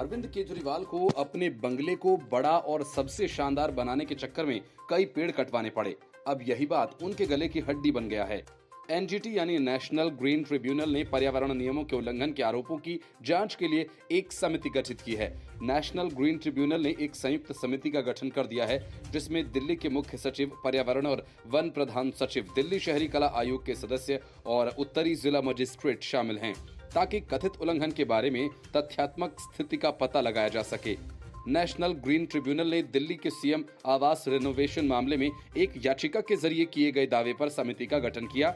अरविंद केजरीवाल को अपने बंगले को बड़ा और सबसे शानदार बनाने के चक्कर में कई पेड़ कटवाने पड़े। अब यही बात उनके गले की हड्डी बन गया है। एनजीटी यानी नेशनल ग्रीन ट्रिब्यूनल ने पर्यावरण नियमों के उल्लंघन के आरोपों की जांच के लिए एक समिति गठित की है। नेशनल ग्रीन ट्रिब्यूनल ने एक संयुक्त समिति का गठन कर दिया है, जिसमें दिल्ली के मुख्य सचिव, पर्यावरण और वन प्रधान सचिव, दिल्ली शहरी कला आयोग के सदस्य और उत्तरी जिला मजिस्ट्रेट शामिल हैं, ताकि कथित उल्लंघन के बारे में तथ्यात्मक स्थिति का पता लगाया जा सके। नेशनल ग्रीन ट्रिब्यूनल ने दिल्ली के सीएम आवास रिनोवेशन मामले में एक याचिका के जरिए किए गए दावे पर समिति का गठन किया।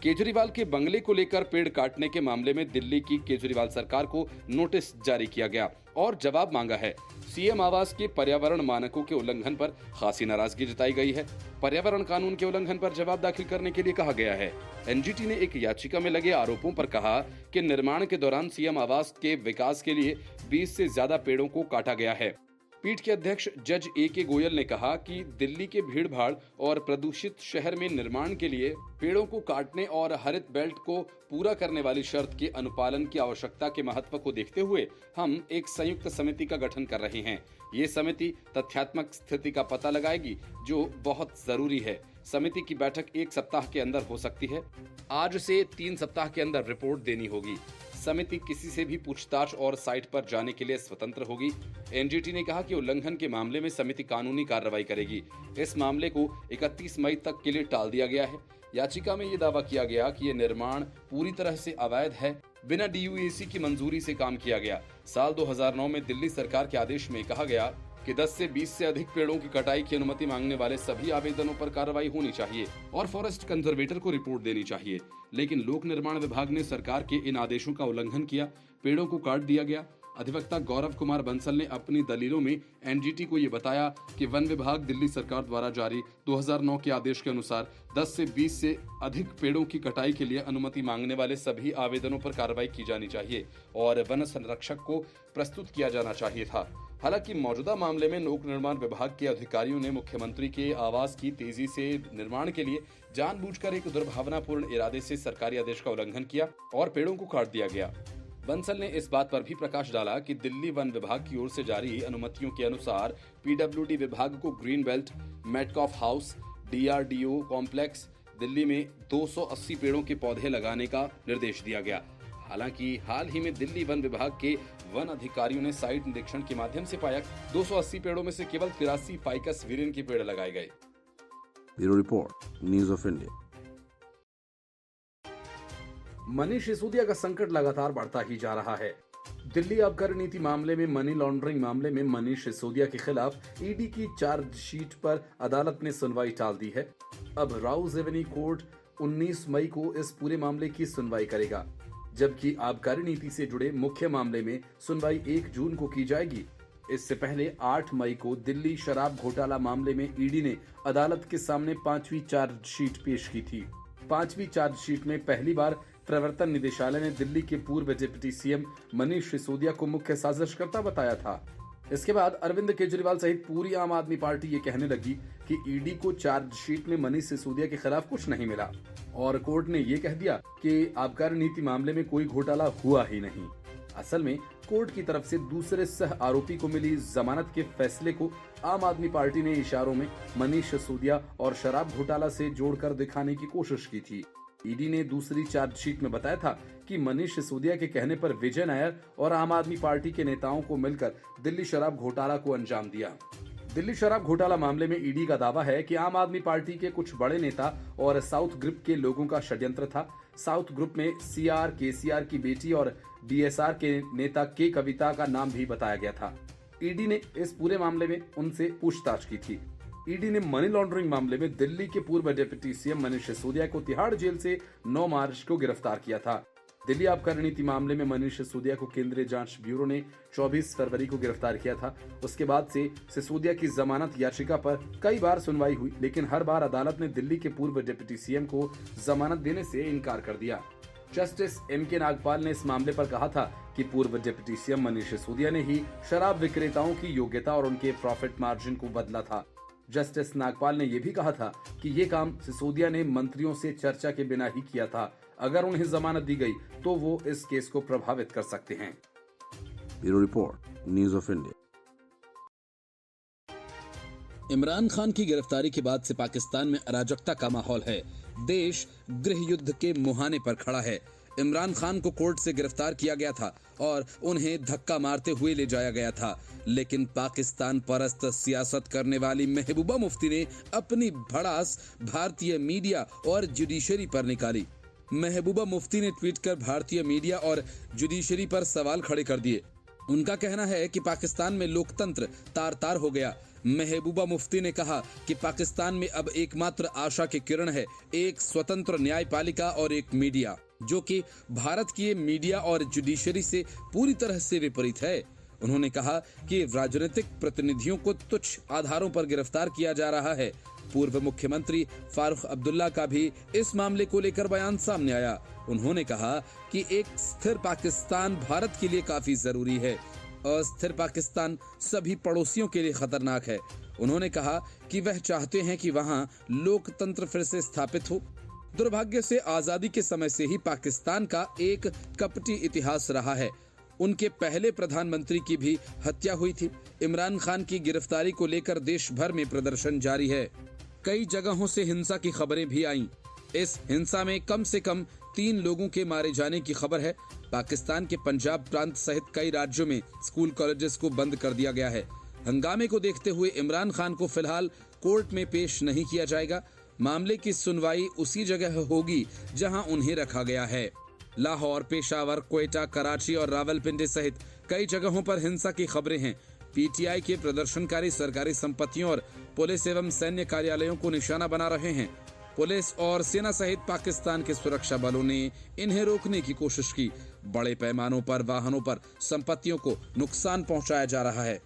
केजरीवाल के बंगले को लेकर पेड़ काटने के मामले में दिल्ली की केजरीवाल सरकार को नोटिस जारी किया गया और जवाब मांगा है। सीएम आवास के पर्यावरण मानकों के उल्लंघन पर खासी नाराजगी जताई गई है। पर्यावरण कानून के उल्लंघन पर जवाब दाखिल करने के लिए कहा गया है। एनजीटी ने एक याचिका में लगे आरोपों पर कहा कि निर्माण के दौरान सीएम आवास के विकास के लिए 20 से ज्यादा पेड़ों को काटा गया है। पीठ के अध्यक्ष जज ए.के. गोयल ने कहा कि दिल्ली के भीड़भाड़ और प्रदूषित शहर में निर्माण के लिए पेड़ों को काटने और हरित बेल्ट को पूरा करने वाली शर्त के अनुपालन की आवश्यकता के महत्व को देखते हुए हम एक संयुक्त समिति का गठन कर रहे हैं। ये समिति तथ्यात्मक स्थिति का पता लगाएगी, जो बहुत जरूरी है। समिति की बैठक 1 सप्ताह के अंदर हो सकती है। आज से 3 सप्ताह के अंदर रिपोर्ट देनी होगी। समिति किसी से भी पूछताछ और साइट पर जाने के लिए स्वतंत्र होगी। एनजीटी ने कहा कि उल्लंघन के मामले में समिति कानूनी कार्रवाई करेगी। इस मामले को 31 मई तक के लिए टाल दिया गया है। याचिका में ये दावा किया गया कि ये निर्माण पूरी तरह से अवैध है, बिना डीयूएसी की मंजूरी से काम किया गया। साल 2009 में दिल्ली सरकार के आदेश में कहा गया कि 10 से 20 से अधिक पेड़ों की कटाई की अनुमति मांगने वाले सभी आवेदनों पर कार्रवाई होनी चाहिए और फॉरेस्ट कंजर्वेटर को रिपोर्ट देनी चाहिए। लेकिन लोक निर्माण विभाग ने सरकार के इन आदेशों का उल्लंघन किया, पेड़ों को काट दिया गया। अधिवक्ता गौरव कुमार बंसल ने अपनी दलीलों में एनजीटी को ये बताया कि वन विभाग दिल्ली सरकार द्वारा जारी 2009 के आदेश के अनुसार 10 से 20 से अधिक पेड़ों की कटाई के लिए अनुमति मांगने वाले सभी आवेदनों पर कार्रवाई की जानी चाहिए और वन संरक्षक को प्रस्तुत किया जाना चाहिए था। हालांकि मौजूदा मामले में लोक निर्माण विभाग के अधिकारियों ने मुख्यमंत्री के आवास की तेजी से निर्माण के लिए जानबूझकर एक दुर्भावनापूर्ण इरादे से सरकारी आदेश का उल्लंघन किया और पेड़ों को काट दिया गया। बंसल ने इस बात पर भी प्रकाश डाला कि दिल्ली वन विभाग की ओर से जारी अनुमतियों के अनुसार पीडब्ल्यूडी विभाग को green belt, Metcalfe house, DRDO complex Delhi में 280 पेड़ों के पौधे लगाने का निर्देश दिया गया। हालांकि हाल ही में दिल्ली वन विभाग के वन अधिकारियों ने साइट निरीक्षण के माध्यम से पाया 280 पेड़ों में से केवल 83 फाइकस विरियन के पेड़ लगाए गए। Bureau report, news of India. Manish Sisodia का संकट लगातार बढ़ता ही जा रहा है। दिल्ली आबकारी नीति मामले में, मनी लॉन्ड्रिंग मामले में मनीष सिसोदिया के खिलाफ ईडी की चार्जशीट पर अदालत ने सुनवाई टाल दी है। अब राउज एवेन्यू कोर्ट 19 मई को इस पूरे मामले की सुनवाई करेगा, जबकि आबकारी नीति से जुड़े मुख्य मामले में सुनवाई 1 जून को की जाएगी। इससे पहले 8 मई को दिल्ली शराब घोटाला मामले में ईडी ने अदालत के सामने 5वीं चार्जशीट पेश की थी। 5वीं चार्जशीट में पहली बार प्रवर्तन निदेशालय ने दिल्ली के पूर्व डिप्टी सीएम मनीष सिसोदिया को मुख्य साजिशकर्ता बताया था। इसके बाद अरविंद केजरीवाल सहित पूरी आम आदमी पार्टी ये कहने लगी कि ईडी को चार्जशीट में मनीष सिसोदिया के खिलाफ कुछ नहीं मिला और कोर्ट ने ये कह दिया कि आबकारी नीति मामले में कोई घोटाला हुआ ही नहीं। असल में कोर्ट की तरफ से दूसरे सह आरोपी को मिली जमानत के फैसले को आम आदमी पार्टी ने इशारों में मनीष सिसोदिया और शराब घोटाला से जोड़कर दिखाने की कोशिश की थी। ईडी ने दूसरी चार्जशीट में बताया था कि मनीष सिसोदिया के कहने पर विजय नायर और आम आदमी पार्टी के नेताओं को मिलकर दिल्ली शराब घोटाला को अंजाम दिया। दिल्ली शराब घोटाला मामले में ईडी का दावा है कि आम आदमी पार्टी के कुछ बड़े नेता और साउथ ग्रुप के लोगों का षड्यंत्र था। साउथ ग्रुप में सीआर, केसीआर की बेटी और डीएसआर के नेता के कविता का नाम भी बताया गया था। ईडी ने इस पूरे मामले में उनसे पूछताछ की थी। ईडी ने मनी लॉन्ड्रिंग मामले में दिल्ली के पूर्व डिप्टी सीएम मनीष सिसोदिया को तिहाड़ जेल से 9 मार्च को गिरफ्तार किया था। दिल्ली आबकारी नीति मामले में मनीष सिसोदिया को केंद्रीय जांच ब्यूरो ने 24 फरवरी को गिरफ्तार किया था। उसके बाद से सिसोदिया की जमानत याचिका पर कई बार सुनवाई हुई, लेकिन हर बार अदालत ने दिल्ली के पूर्व डिप्टी सीएम को जमानत देने से इनकार कर दिया। Justice MK. नागपाल ने इस मामले पर कहा था कि पूर्व डिप्टी सीएम मनीष सिसोदिया ने ही शराब विक्रेताओं की योग्यता और उनके प्रॉफिट मार्जिन को बदला था। जस्टिस नागपाल ने यह भी कहा था कि ये काम सिसोदिया ने मंत्रियों से चर्चा के बिना ही किया था। अगर उन्हें जमानत दी गई तो वो इस केस को प्रभावित कर सकते हैं। Bureau Report, News of India. Imran Khan की गिरफ्तारी के बाद से पाकिस्तान में अराजकता का माहौल है। देश गृह युद्ध के मुहाने पर खड़ा है। इमरान खान को कोर्ट से गिरफ्तार किया गया था और उन्हें धक्का मारते हुए ले जाया गया था, लेकिन पाकिस्तान परस्त सियासत करने वाली महबूबा मुफ्ती ने अपनी भड़ास भारतीय मीडिया और जुडिशरी पर निकाली। महबूबा मुफ्ती ने ट्वीट कर भारतीय मीडिया और जुडिशरी पर सवाल खड़े कर दिए। उनका कहना है कि पाकिस्तान में लोकतंत्र तार तार हो गया। महबूबा मुफ्ती ने कहा कि पाकिस्तान में अब एकमात्र आशा की किरण है एक स्वतंत्र न्यायपालिका और एक मीडिया, जो कि भारत की मीडिया और जुडिशरी से पूरी तरह से विपरीत है। उन्होंने कहा कि राजनीतिक प्रतिनिधियों को तुच्छ आधारों पर गिरफ्तार किया जा रहा है। पूर्व मुख्यमंत्री फारूक अब्दुल्ला का भी इस मामले को लेकर बयान सामने आया। उन्होंने कहा कि एक स्थिर पाकिस्तान भारत के लिए काफी जरूरी है। अस्थिर पाकिस्तान सभी पड़ोसियों के लिए खतरनाक है। उन्होंने कहा कि वह चाहते हैं कि वहां लोकतंत्र फिर से स्थापित हो। दुर्भाग्य से आजादी के समय से ही पाकिस्तान का एक कपटी इतिहास रहा है। उनके पहले प्रधानमंत्री की भी हत्या हुई थी। इमरान खान की गिरफ्तारी को लेकर देश भर में प्रदर्शन जारी है। कई जगहों से हिंसा की खबरें भी आईं। इस हिंसा में कम से कम 3 लोगों के मारे जाने की खबर है। पाकिस्तान के पंजाब प्रांत सहित कई राज्यों में स्कूल कॉलेजेस को बंद कर दिया गया है। हंगामे को देखते हुए इमरान खान को फिलहाल कोर्ट में पेश नहीं किया जाएगा। मामले की सुनवाई उसी जगह होगी जहां उन्हें रखा गया है। लाहौर, पेशावर, क्वेटा, कराची और रावलपिंडी सहित कई जगहों पर हिंसा की खबरें हैं। पीटीआई के प्रदर्शनकारी सरकारी संपत्तियों और पुलिस एवं सैन्य कार्यालयों को निशाना बना रहे हैं। पुलिस और सेना सहित पाकिस्तान के सुरक्षा बलों ने इन्हें रोकने की कोशिश की। बड़े पैमानों पर वाहनों पर संपत्तियों को नुकसान पहुंचाया जा रहा है।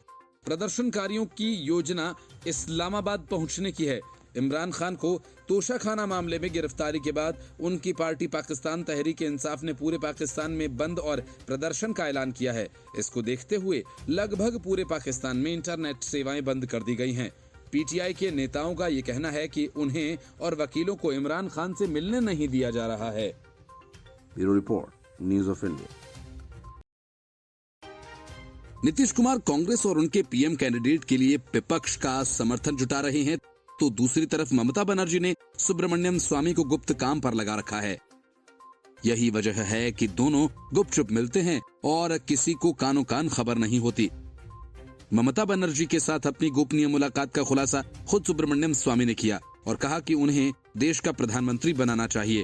प्रदर्शनकारियों की योजना इस्लामाबाद पहुंचने की है। इमरान खान को तोशाखाना मामले में गिरफ्तारी के बाद उनकी पार्टी पाकिस्तान तहरीक-ए-इंसाफ ने पूरे पाकिस्तान में बंद और प्रदर्शन का ऐलान किया है। इसको देखते हुए लगभग पूरे पाकिस्तान में इंटरनेट सेवाएं बंद कर दी गई हैं। पीटीआई के नेताओं का ये कहना है कि उन्हें और वकीलों को इमरान खान से मिलने नहीं दिया जा रहा है। Bureau report, news of India. Nitish Kumar Congress और उनके पीएम कैंडिडेट के लिए विपक्ष का समर्थन जुटा रहे हैं, तो दूसरी तरफ ममता बनर्जी ने सुब्रमण्यम स्वामी को गुप्त काम पर लगा रखा है। यही वजह है कि दोनों गुपचुप मिलते हैं और किसी को कानो कान खबर नहीं होती। ममता बनर्जी के साथ अपनी गोपनीय मुलाकात का खुलासा खुद सुब्रमण्यम स्वामी ने किया और कहा कि उन्हें देश का प्रधानमंत्री बनाना चाहिए।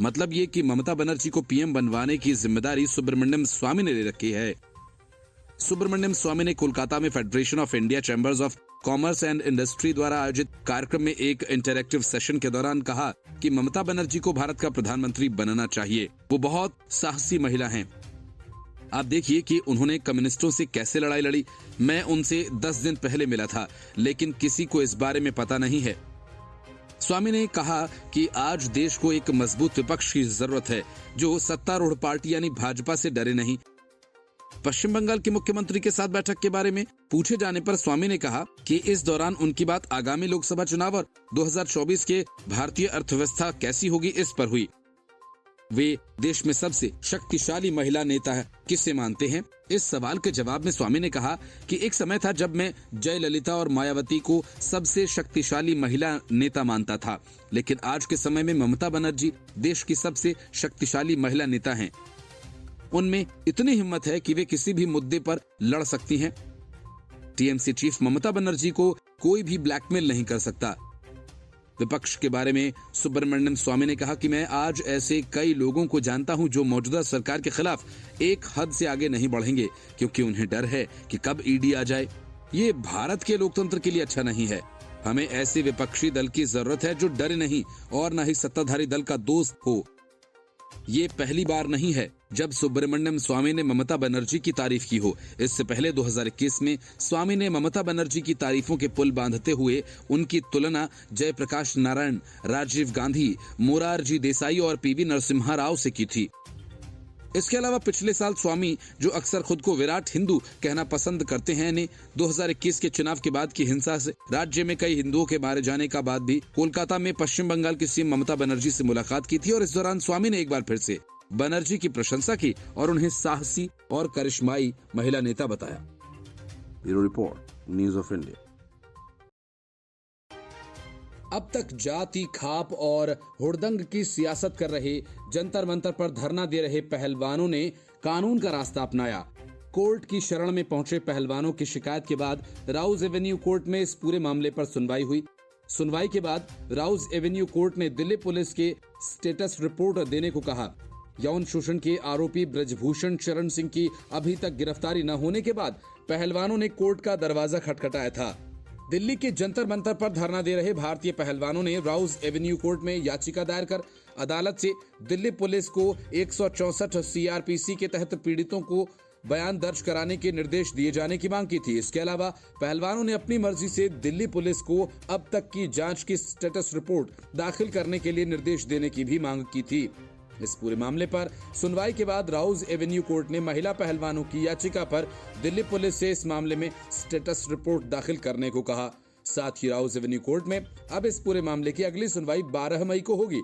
मतलब ये कि ममता बनर्जी को पीएम बनवाने की जिम्मेदारी सुब्रमण्यम स्वामी ने ले रखी है। सुब्रमण्यम स्वामी ने कोलकाता में federation of India chambers of commerce and industry द्वारा आयोजित कार्यक्रम में एक इंटरैक्टिव सेशन के दौरान कहा कि ममता बनर्जी को भारत का प्रधानमंत्री बनना चाहिए। वो बहुत साहसी महिला हैं। आप देखिए कि उन्होंने कम्युनिस्टों से कैसे लड़ाई लड़ी। मैं उनसे 10 दिन पहले मिला था, लेकिन किसी को इस बारे में पता नहीं है। स्वामी ने कहा कि आज देश को एक मजबूत विपक्ष की जरूरत है जो सत्तारूढ़ पार्टी यानी भाजपा से डरे नहीं। पश्चिम बंगाल के मुख्यमंत्री के साथ बैठक के बारे में पूछे जाने पर स्वामी ने कहा कि इस दौरान उनकी बात आगामी लोकसभा चुनाव और 2024 के भारतीय अर्थव्यवस्था कैसी होगी इस पर हुई। वे देश में सबसे शक्तिशाली महिला नेता किसे मानते हैं? इस सवाल के जवाब में स्वामी ने कहा कि एक समय था जब मैं जयललिता और मायावती को सबसे शक्तिशाली महिला नेता मानता था, लेकिन आज के समय में ममता बनर्जी देश की सबसे शक्तिशाली महिला नेता हैं। उनमें इतनी हिम्मत है कि वे किसी भी मुद्दे पर लड़ सकती हैं। टीएमसी चीफ ममता बनर्जी को कोई भी ब्लैकमेल नहीं कर सकता। विपक्ष के बारे में सुब्रमण्यम स्वामी ने कहा कि मैं आज ऐसे कई लोगों को जानता हूं जो मौजूदा सरकार के खिलाफ एक हद से आगे नहीं बढ़ेंगे, क्योंकि उन्हें डर है कि कब ईडी आ जाए। ये भारत के लोकतंत्र के लिए अच्छा नहीं है। हमें ऐसे विपक्षी दल की जरूरत है जो डरे नहीं और न ही सत्ताधारी दल का दोस्त हो। ये पहली बार नहीं है जब सुब्रमण्यम स्वामी ने ममता बनर्जी की तारीफ की हो। इससे पहले 2021 में स्वामी ने ममता बनर्जी की तारीफों के पुल बांधते हुए उनकी तुलना जयप्रकाश नारायण, राजीव गांधी, मोरारजी देसाई और पीवी नरसिम्हा राव से की थी। इसके अलावा पिछले साल स्वामी, जो अक्सर खुद को विराट हिंदू कहना पसंद करते हैं, ने 2021 के चुनाव के बाद की हिंसा से राज्य में कई हिंदुओं के मारे जाने का बाद भी कोलकाता में पश्चिम बंगाल की सीएम ममता बनर्जी से मुलाकात की थी और इस दौरान स्वामी ने एक बार फिर से बनर्जी की प्रशंसा की और उन्हें साहसी और करिश्माई महिला नेता बताया। Bureau report, news of India. अब तक जाति, खाप और हुड़दंग की सियासत कर रहे, जंतर मंतर पर धरना दे रहे पहलवानों ने कानून का रास्ता अपनाया। कोर्ट की शरण में पहुंचे पहलवानों की शिकायत के बाद राउज एवेन्यू कोर्ट में इस पूरे मामले पर सुनवाई हुई। सुनवाई के बाद राउज एवेन्यू कोर्ट ने दिल्ली पुलिस के स्टेटस रिपोर्ट देने को कहा। यौन शोषण के आरोपी ब्रजभूषण शरण सिंह की अभी तक गिरफ्तारी न होने के बाद पहलवानों ने कोर्ट का दरवाजा खटखटाया था। दिल्ली के जंतर मंतर पर धरना दे रहे भारतीय पहलवानों ने राउज एवेन्यू कोर्ट में याचिका दायर कर अदालत से दिल्ली पुलिस को 164 सीआरपीसी के तहत पीड़ितों को बयान दर्ज कराने के निर्देश दिए जाने की मांग की थी। इसके अलावा पहलवानों ने अपनी मर्जी से दिल्ली पुलिस को अब तक की जांच की स्टेटस रिपोर्ट दाखिल करने के लिए निर्देश देने की भी मांग की थी। इस पूरे मामले पर सुनवाई के बाद राउज एवेन्यू कोर्ट ने महिला पहलवानों की याचिका पर दिल्ली पुलिस से इस मामले में स्टेटस रिपोर्ट दाखिल करने को कहा। साथ ही राउज एवेन्यू कोर्ट में अब इस पूरे मामले की अगली सुनवाई 12 मई को होगी।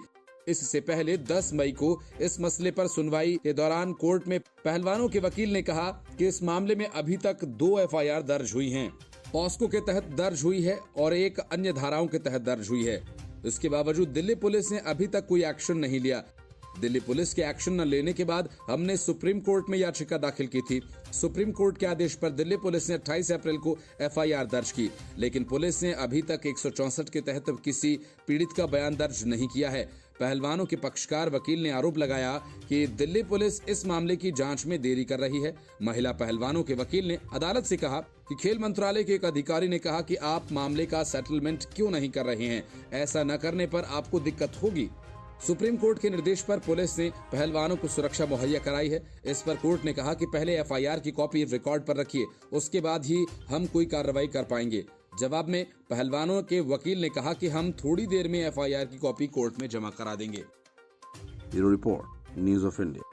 इससे पहले 10 मई को इस मसले पर सुनवाई के दौरान कोर्ट में पहलवानों के वकील ने कहा कि इस मामले में अभी तक 2 एफआईआर दर्ज हुई हैं। पॉस्को के तहत दर्ज हुई है और एक अन्य धाराओं के तहत दर्ज हुई है। इसके बावजूद दिल्ली पुलिस ने अभी तक कोई एक्शन नहीं लिया। दिल्ली पुलिस के एक्शन न लेने के बाद हमने सुप्रीम कोर्ट में याचिका दाखिल की थी। सुप्रीम कोर्ट के आदेश पर दिल्ली पुलिस ने 28 अप्रैल को एफआईआर दर्ज की, लेकिन पुलिस ने अभी तक 164 के तहत किसी पीड़ित का बयान दर्ज नहीं किया है। पहलवानों के पक्षकार वकील ने आरोप लगाया कि दिल्ली पुलिस इस मामले की जांच में देरी कर रही है। महिला पहलवानों के वकील ने अदालत से कहा कि खेल मंत्रालय के एक अधिकारी ने कहा कि आप मामले का सेटलमेंट क्यों नहीं कर रहे हैं, ऐसा न करने पर आपको दिक्कत होगी। सुप्रीम कोर्ट के निर्देश पर पुलिस ने पहलवानों को सुरक्षा मुहैया कराई है। इस पर कोर्ट ने कहा कि पहले एफआईआर की कॉपी रिकॉर्ड पर रखिए, उसके बाद ही हम कोई कार्रवाई कर पाएंगे। जवाब में पहलवानों के वकील ने कहा कि हम थोड़ी देर में एफआईआर की कॉपी कोर्ट में जमा करा देंगे। Bureau report, news of India.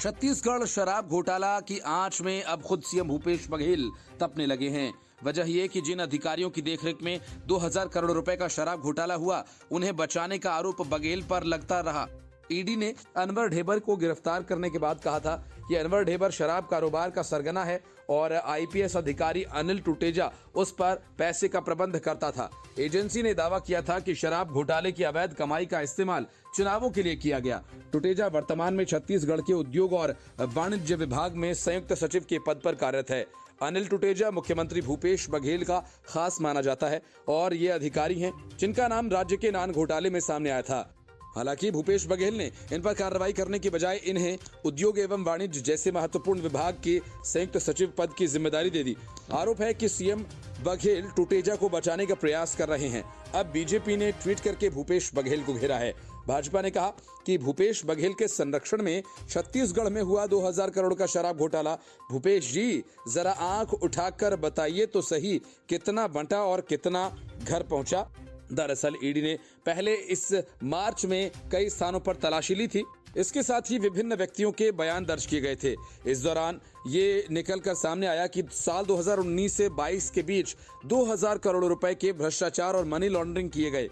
Chhattisgarh शराब घोटाला की आंच में अब खुद सीएम भूपेश बघेल तपने लगे हैं। वजह यह कि जिन अधिकारियों की देखरेख में 2000 करोड़ रुपए का शराब घोटाला हुआ, उन्हें बचाने का आरोप बघेल पर लगता रहा। ईडी ने अनवर ढेबर को गिरफ्तार करने के बाद कहा था कि अनवर ढेबर शराब कारोबार का सरगना है और आईपीएस अधिकारी अनिल टुटेजा उस पर पैसे का प्रबंध करता था। एजेंसी ने दावा किया था कि शराब घोटाले की अवैध कमाई का इस्तेमाल चुनावों के लिए किया गया। टुटेजा वर्तमान में छत्तीसगढ़ के उद्योग और वाणिज्य विभाग में संयुक्त सचिव के पद पर कार्यरत है। अनिल टुटेजा मुख्यमंत्री भूपेश बघेल का खास माना जाता है और ये अधिकारी हैं जिनका नाम राज्य के नान घोटाले में सामने आया था। हालांकि भूपेश बघेल ने इन पर कार्रवाई करने की बजाय इन्हें उद्योग एवं वाणिज्य जैसे महत्वपूर्ण विभाग के संयुक्त सचिव पद की जिम्मेदारी दे दी। आरोप है कि सीएम बघेल टुटेजा को बचाने का प्रयास कर रहे हैं। अब बीजेपी ने ट्वीट करके भूपेश बघेल को घेरा है। भाजपा ने कहा कि भूपेश बघेल के संरक्षण में छत्तीसगढ़ में हुआ 2000 करोड़ का शराब घोटाला। भूपेश जी, जरा आंख उठाकर बताइए तो सही, कितना बंटा और कितना घर पहुंचा। दरअसल ईडी ने पहले इस मार्च में कई स्थानों पर तलाशी ली थी। इसके साथ ही विभिन्न व्यक्तियों के बयान दर्ज किए गए थे। इस दौरान ये निकलकर सामने आया कि साल 2019 से 22 के बीच 2000 करोड़ रुपए के भ्रष्टाचार और मनी लॉन्ड्रिंग किए गए।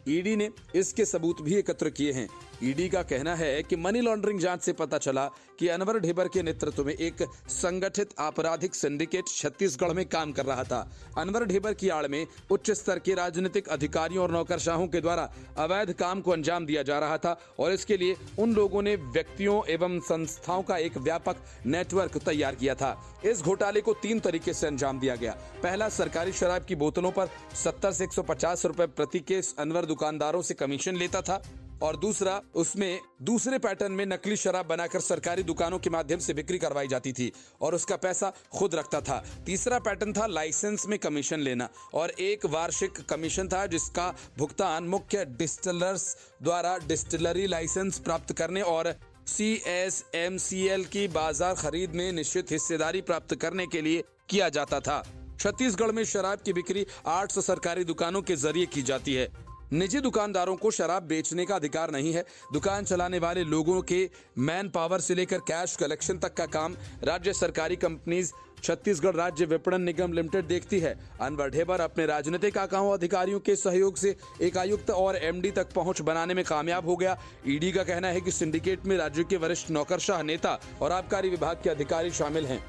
ईडी ने इसके सबूत भी एकत्र किए हैं। ईडी का कहना है कि मनी लॉन्ड्रिंग जांच से पता चला कि अनवर ढेबर के नेतृत्व में एक संगठित आपराधिक सिंडिकेट छत्तीसगढ़ में काम कर रहा था। अनवर ढेबर की आड़ में उच्च स्तर के राजनीतिक अधिकारियों और नौकरशाहों के द्वारा अवैध काम को अंजाम दिया जा रहा था और इसके लिए उन लोगों ने व्यक्तियों एवं संस्थाओं का एक व्यापक नेटवर्क तैयार किया था। इस घोटाले को 3 तरीके से अंजाम दिया गया। पहला, सरकारी शराब की बोतलों पर 70 से 150 रुपए प्रति केस अनवर दुकानदारों से कमीशन लेता था और दूसरा, उसमें दूसरे पैटर्न में नकली शराब बनाकर सरकारी दुकानों के माध्यम से बिक्री करवाई जाती थी और उसका पैसा खुद रखता था। तीसरा पैटर्न था लाइसेंस में कमीशन लेना और एक वार्षिक कमीशन था जिसका भुगतान मुख्य डिस्टिलर्स द्वारा डिस्टिलरी लाइसेंस प्राप्त करने और CSMCL की बाजार खरीद में निश्चित हिस्सेदारी प्राप्त करने के लिए किया जाता था। छत्तीसगढ़ में शराब की बिक्री 800 सरकारी दुकानों के जरिए की जाती है। निजी दुकानदारों को शराब बेचने का अधिकार नहीं है। दुकान चलाने वाले लोगों के मैन पावर से लेकर कैश कलेक्शन तक का काम राज्य सरकारी कंपनीज छत्तीसगढ़ राज्य विपणन निगम लिमिटेड देखती है। अनवर ढेबर अपने राजनीतिक आकाओं अधिकारियों के सहयोग से एक आयुक्त और एमडी तक पहुंच बनाने में कामयाब हो गया। ईडी का कहना है कि सिंडिकेट में राज्य के वरिष्ठ नौकरशाह नेता और आबकारी विभाग के अधिकारी शामिल हैं।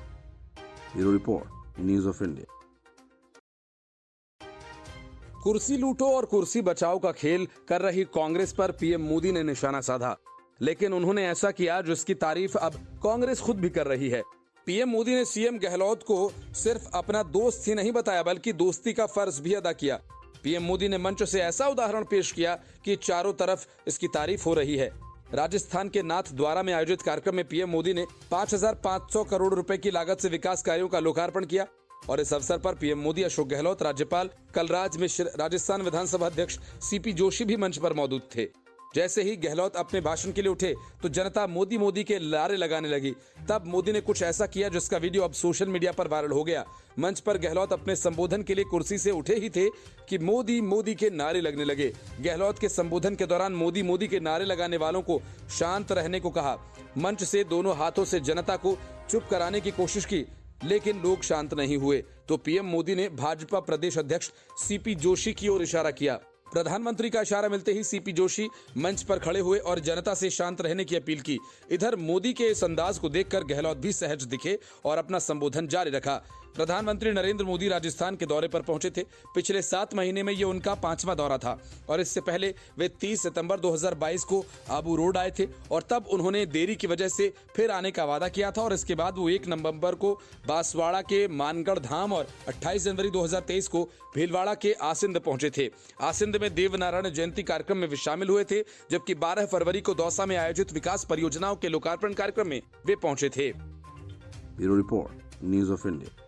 Bureau report, news of India. कुर्सी लूटो और कुर्सी बचाओ का खेल कर रही कांग्रेस पर पीएम मोदी ने निशाना साधा, लेकिन उन्होंने ऐसा किया जिसकी तारीफ अब कांग्रेस खुद भी कर रही है। पीएम मोदी ने सीएम गहलोत को सिर्फ अपना दोस्त ही नहीं बताया, बल्कि दोस्ती का फर्ज भी अदा किया। पीएम मोदी ने मंच से ऐसा उदाहरण पेश किया कि चारों तरफ इसकी तारीफ हो रही है। राजस्थान के नाथ द्वारा में आयोजित कार्यक्रम में पीएम मोदी ने 5,500 करोड़ रुपए की लागत से विकास कार्यों का लोकार्पण किया और इस अवसर पर पीएम मोदी, अशोक गहलोत, राज्यपाल कलराज मिश्र, राजस्थान विधानसभा अध्यक्ष सीपी जोशी भी मंच पर मौजूद थे। जैसे ही गहलोत अपने भाषण के लिए उठे तो जनता मोदी मोदी के नारे लगाने लगी। तब मोदी ने कुछ ऐसा किया जिसका वीडियो अब सोशल मीडिया पर वायरल हो गया। मंच पर गहलोत अपने संबोधन के लिए कुर्सी से उठे ही थे कि मोदी मोदी के नारे लगने लगे। गहलोत के संबोधन के दौरान मोदी मोदी के नारे लगाने वालों को शांत रहने को कहा। मंच से दोनों हाथों से जनता को चुप कराने की कोशिश की, लेकिन लोग शांत नहीं हुए तो पीएम मोदी ने भाजपा प्रदेश अध्यक्ष सीपी जोशी की ओर इशारा किया। प्रधानमंत्री का इशारा मिलते ही सीपी जोशी मंच पर खड़े हुए और जनता से शांत रहने की अपील की। इधर मोदी के इस अंदाज को देखकर गहलोत भी सहज दिखे और अपना संबोधन जारी रखा। प्रधानमंत्री नरेंद्र मोदी राजस्थान के दौरे पर पहुंचे थे। पिछले 7 महीने में ये उनका 5वां दौरा था और इससे पहले वे 30 सितंबर 2022 को आबू रोड आए थे और तब उन्होंने देरी की वजह से फिर आने का वादा किया था और इसके बाद वो 1 नवंबर को बांसवाड़ा के मानगढ़ धाम और 28 जनवरी 2023 को भीलवाड़ा के आसिंद पहुंचे थे। आसिंद में देवनारायण जयंती कार्यक्रम में वे शामिल हुए थे, जबकि 12 फरवरी को दौसा में आयोजित विकास परियोजनाओं के लोकार्पण कार्यक्रम में वे पहुंचे थे। Bureau report, news of India.